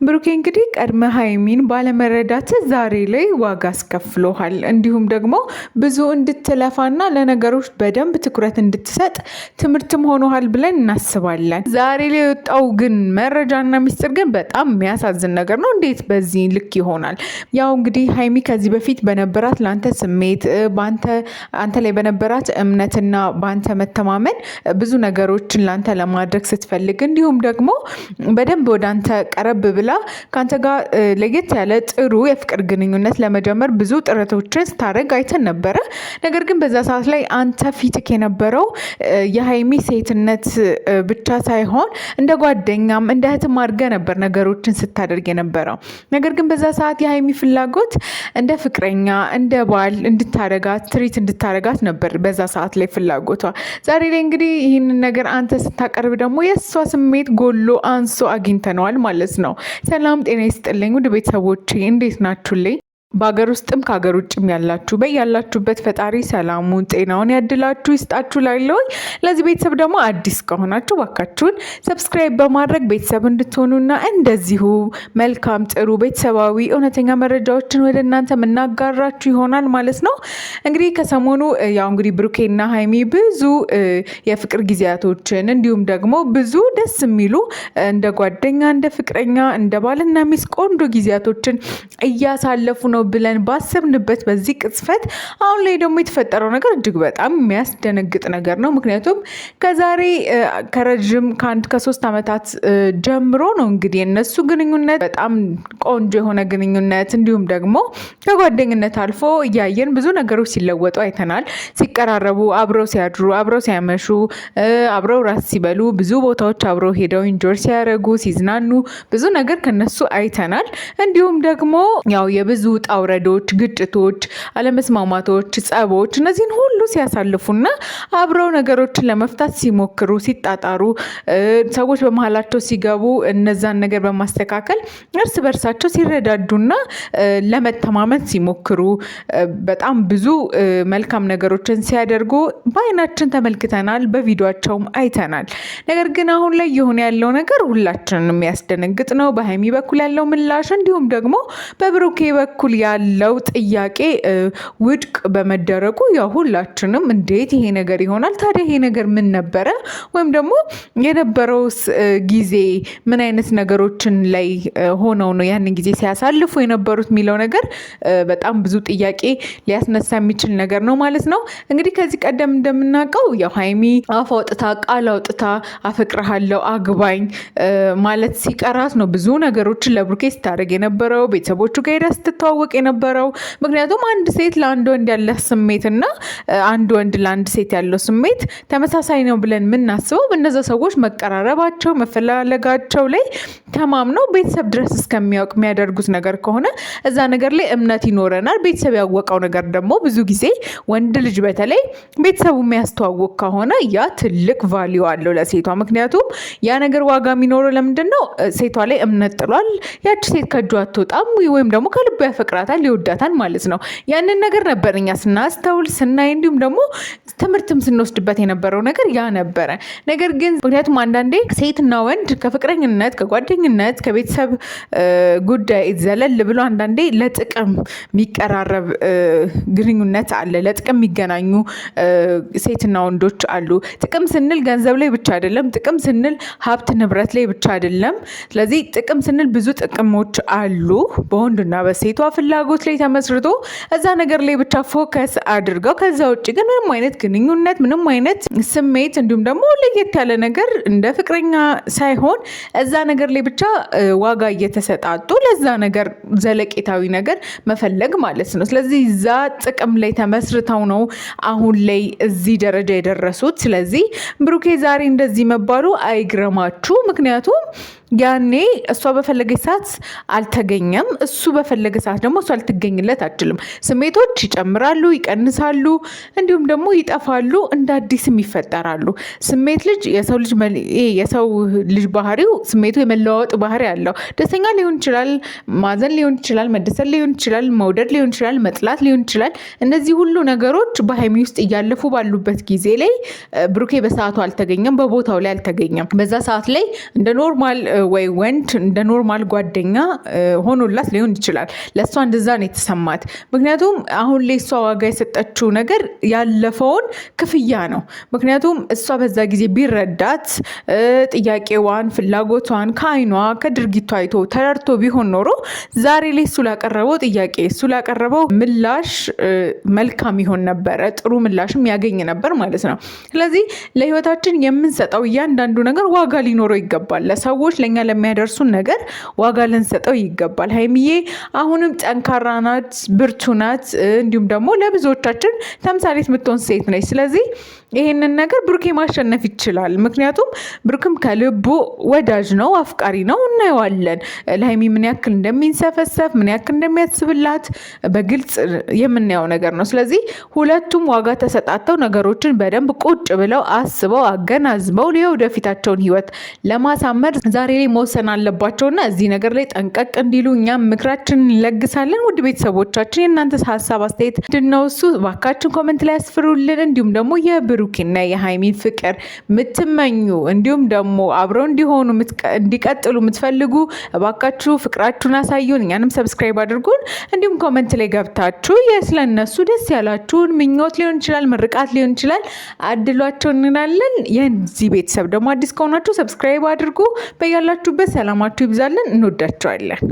ብሩኬ እንግዲህ ቀድመ ሀይሚን ባለመረዳት ዛሬ ላይ ዋጋ አስከፍሎሃል። እንዲሁም ደግሞ ብዙ እንድትለፋና ለነገሮች በደንብ ትኩረት እንድትሰጥ ትምህርትም ሆኖሃል ብለን እናስባለን። ዛሬ ላይ የወጣው ግን መረጃና ሚስጥር ግን በጣም የሚያሳዝን ነገር ነው። እንዴት በዚህ ልክ ይሆናል? ያው እንግዲህ ሀይሚ ከዚህ በፊት በነበራት ለአንተ ስሜት አንተ ላይ በነበራት እምነትና በአንተ መተማመን ብዙ ነገሮችን ለአንተ ለማድረግ ስትፈልግ እንዲሁም ደግሞ በደንብ ወደ አንተ ቀረብ ብላ ከአንተ ጋር ለየት ያለ ጥሩ የፍቅር ግንኙነት ለመጀመር ብዙ ጥረቶችን ስታደርግ አይተን ነበረ። ነገር ግን በዛ ሰዓት ላይ አንተ ፊትክ የነበረው የሀይሚ ሴትነት ብቻ ሳይሆን እንደ ጓደኛም እንደ እህትም አድርገህ ነበር ነገሮችን ስታደርግ የነበረው። ነገር ግን በዛ ሰዓት የሀይሚ ፍላጎት እንደ ፍቅረኛ እንደ ባል እንድታረጋት ትሪት እንድታረጋት ነበር በዛ ሰዓት ላይ ፍላጎቷ። ዛሬ ላይ እንግዲህ ይህንን ነገር አንተ ስታቀርብ ደግሞ የእሷ ስሜት ጎሎ አንሶ አግኝተነዋል ማለት ነው። ሰላም ጤና ይስጥልኝ ውድ ቤተሰቦቼ እንዴት ናችሁልኝ? በሀገር ውስጥም ከሀገር ውጭም ያላችሁ በያላችሁበት ፈጣሪ ሰላሙን ጤናውን ያድላችሁ ይስጣችሁ ላለሁ። ለዚህ ቤተሰብ ደግሞ አዲስ ከሆናችሁ ባካችሁን ሰብስክራይብ በማድረግ ቤተሰብ እንድትሆኑና እንደዚሁ መልካም ጥሩ ቤተሰባዊ እውነተኛ መረጃዎችን ወደ እናንተ የምናጋራችሁ ይሆናል ማለት ነው። እንግዲህ ከሰሞኑ ያው እንግዲህ ብሩኬና ሀይሚ ብዙ የፍቅር ጊዜያቶችን እንዲሁም ደግሞ ብዙ ደስ የሚሉ እንደ ጓደኛ እንደ ፍቅረኛ እንደ ባልና ሚስት ቆንጆ ጊዜያቶችን እያሳለፉ ነው ብለን ባሰብንበት በዚህ ቅጽበት አሁን ላይ ደግሞ የተፈጠረው ነገር እጅግ በጣም የሚያስደነግጥ ነገር ነው። ምክንያቱም ከዛሬ ከረጅም ከ3 ዓመታት ጀምሮ ነው እንግዲህ የነሱ ግንኙነት በጣም ቆንጆ የሆነ ግንኙነት እንዲሁም ደግሞ ከጓደኝነት አልፎ እያየን ብዙ ነገሮች ሲለወጡ አይተናል። ሲቀራረቡ፣ አብረው ሲያድሩ፣ አብረው ሲያመሹ፣ አብረው ራስ ሲበሉ፣ ብዙ ቦታዎች አብረው ሄደው ኢንጆይ ሲያደርጉ፣ ሲዝናኑ ብዙ ነገር ከነሱ አይተናል። እንዲሁም ደግሞ ያው የብዙ ውጣውረዶች፣ ግጭቶች፣ አለመስማማቶች፣ ጸቦች እነዚህን ሁሉ ሲያሳልፉና አብረው ነገሮችን ለመፍታት ሲሞክሩ ሲጣጣሩ ሰዎች በመሀላቸው ሲገቡ እነዛን ነገር በማስተካከል እርስ በርሳቸው ሲረዳዱና ለመተማመን ሲሞክሩ በጣም ብዙ መልካም ነገሮችን ሲያደርጉ በአይናችን ተመልክተናል፣ በቪዲዮቸውም አይተናል። ነገር ግን አሁን ላይ የሆነ ያለው ነገር ሁላችንን የሚያስደነግጥ ነው። በሀይሚ በኩል ያለው ምላሽ እንዲሁም ደግሞ በብሩኬ በኩል ያለው ጥያቄ ውድቅ በመደረጉ ያው ሁላችንም እንዴት ይሄ ነገር ይሆናል? ታዲያ ይሄ ነገር ምን ነበረ? ወይም ደግሞ የነበረውስ ጊዜ ምን አይነት ነገሮችን ላይ ሆነው ነው ያንን ጊዜ ሲያሳልፉ የነበሩት የሚለው ነገር በጣም ብዙ ጥያቄ ሊያስነሳ የሚችል ነገር ነው ማለት ነው። እንግዲህ ከዚህ ቀደም እንደምናውቀው ያው ሀይሚ አፍ አውጥታ ቃል አውጥታ አፈቅርሃለሁ አግባኝ ማለት ሲቀራት ነው ብዙ ነገሮችን ለብሩኬ ስታደርግ የነበረው ቤተሰቦቹ ጋር ሄዳ ስትተዋወቅ የነበረው። ምክንያቱም አንድ ሴት ለአንድ ወንድ ያለ ስሜትና አንድ ወንድ ለአንድ ሴት ያለው ስሜት ተመሳሳይ ነው ብለን የምናስበው በእነዛ ሰዎች መቀራረባቸው መፈላለጋቸው ላይ ተማምነው ቤተሰብ ድረስ እስከሚያውቅ የሚያደርጉት ነገር ከሆነ እዛ ነገር ላይ እምነት ይኖረናል። ቤተሰብ ያወቀው ነገር ደግሞ ብዙ ጊዜ ወንድ ልጅ በተለይ ቤተሰቡ የሚያስተዋውቅ ከሆነ ያ ትልቅ ቫሊዩ አለው ለሴቷ። ምክንያቱም ያ ነገር ዋጋ የሚኖረው ለምንድን ነው? ሴቷ ላይ እምነት ጥሏል። ያቺ ሴት ከእጇ አትወጣም ወይም ደግሞ ከልቡ ያፈቅራታል ይወዳታል ማለት ነው። ያንን ነገር ነበር እኛ ስናስተውል ስናይ እንዲሁም ደግሞ ትምህርትም ስንወስድበት የነበረው ነገር ያ ነበረ። ነገር ግን ምክንያቱም አንዳንዴ ሴትና ወንድ ከፍቅረኝነት ከጓደኝነት ከቤተሰብ ጉዳይ ዘለል ብሎ አንዳንዴ ለጥቅም የሚቀራረብ ግንኙነት አለ። ለጥቅም የሚገናኙ ሴትና ወንዶች አሉ። ጥቅም ስንል ገንዘብ ላይ ብቻ አይደለም። ጥቅም ስንል ሀብት ንብረት ላይ ብቻ አይደለም። ስለዚህ ጥቅም ስንል ብዙ ጥቅሞች አሉ። በወንድና በሴቷ ፍላጎት ላይ ተመስርቶ እዛ ነገር ላይ ብቻ ፎከስ አድርገው ከዛ ውጭ ግን ምንም አይነት ግንኙነት ምንም አይነት ስሜት እንዲሁም ደግሞ ለየት ያለ ነገር እንደ ፍቅረኛ ሳይሆን እዛ ነገር ላይ ብቻ ዋጋ እየተሰጣጡ ለዛ ነገር ዘለቄታዊ ነገር መፈለግ ማለት ነው። ስለዚህ እዛ ጥቅም ላይ ተመስርተው ነው አሁን ላይ እዚህ ደረጃ የደረሱት። ስለዚህ ብሩኬ ዛሬ እንደዚህ መባሉ አይግረማችሁ። ምክንያቱም ያኔ እሷ በፈለገች ሰዓት አልተገኘም፣ እሱ በፈለገ ሰዓት ደግሞ እሷ ልትገኝለት አትችልም። ስሜቶች ይጨምራሉ፣ ይቀንሳሉ፣ እንዲሁም ደግሞ ይጠፋሉ፣ እንደ አዲስም ይፈጠራሉ። ስሜት ልጅ የሰው ልጅ ባህሪው ስሜቱ የመለዋወጥ ባህሪ አለው። ደስተኛ ሊሆን ይችላል፣ ማዘን ሊሆን ይችላል፣ መደሰት ሊሆን ይችላል፣ መውደድ ሊሆን ይችላል፣ መጥላት ሊሆን ይችላል። እነዚህ ሁሉ ነገሮች በሀይሚ ውስጥ እያለፉ ባሉበት ጊዜ ላይ ብሩኬ በሰዓቱ አልተገኘም፣ በቦታው ላይ አልተገኘም። በዛ ሰዓት ላይ እንደ ኖርማል ወይ ወንድ እንደ ኖርማል ጓደኛ ሆኖላት ሊሆን ይችላል። ለእሷ እንደዛ ነው የተሰማት። ምክንያቱም አሁን ላይ እሷ ዋጋ የሰጠችው ነገር ያለፈውን ክፍያ ነው። ምክንያቱም እሷ በዛ ጊዜ ቢረዳት ጥያቄዋን፣ ፍላጎቷን ከአይኗ ከድርጊቷ አይቶ ተረድቶ ቢሆን ኖሮ ዛሬ ላይ እሱ ላቀረበው ጥያቄ፣ እሱ ላቀረበው ምላሽ መልካም ይሆን ነበረ፣ ጥሩ ምላሽም ያገኝ ነበር ማለት ነው። ስለዚህ ለህይወታችን የምንሰጠው እያንዳንዱ ነገር ዋጋ ሊኖረው ይገባል። ለሰዎች ለእኛ ለሚያደርሱን ነገር ዋጋ ልንሰጠው ይገባል። ሀይሚዬ አሁንም ጠንካራ ናት፣ ብርቱ ናት። እንዲሁም ደግሞ ለብዙዎቻችን ተምሳሌት የምትሆን ሴት ነች። ስለዚህ ይህንን ነገር ብሩኬ ማሸነፍ ይችላል። ምክንያቱም ብሩክም ከልቡ ወዳጅ ነው፣ አፍቃሪ ነው። እናየዋለን ለሀይሚ ምን ያክል እንደሚንሰፈሰፍ ምን ያክል እንደሚያስብላት በግልጽ የምናየው ነገር ነው። ስለዚህ ሁለቱም ዋጋ ተሰጣተው ነገሮችን በደንብ ቁጭ ብለው አስበው አገናዝበው የወደፊታቸውን ህይወት ለማሳመር ዛሬ ላይ መወሰን አለባቸውና እዚህ ነገር ላይ ጠንቀቅ እንዲሉ እኛም ምክራችን እንለግሳለን። ውድ ቤተሰቦቻችን የእናንተ ሀሳብ አስተያየት ምንድነው? እሱ እባካችን ኮመንት ላይ ያስፍሩልን። እንዲሁም ደግሞ የብሩክና የሀይሚን ፍቅር የምትመኙ እንዲሁም ደግሞ አብረው እንዲሆኑ እንዲቀጥሉ የምትፈልጉ እባካችሁ ፍቅራችሁን አሳዩን። እኛንም ሰብስክራይብ አድርጉን። እንዲሁም ኮመንት ላይ ገብታችሁ ስለነሱ ደስ ያላችሁን ምኞት ሊሆን ይችላል፣ ምርቃት ሊሆን ይችላል አድሏቸው እንላለን። የዚህ ቤተሰብ ደግሞ አዲስ ከሆናችሁ ሰብስክራይብ አድርጉ። በያላችሁበት ሰላማችሁ ይብዛልን። እንወዳቸዋለን።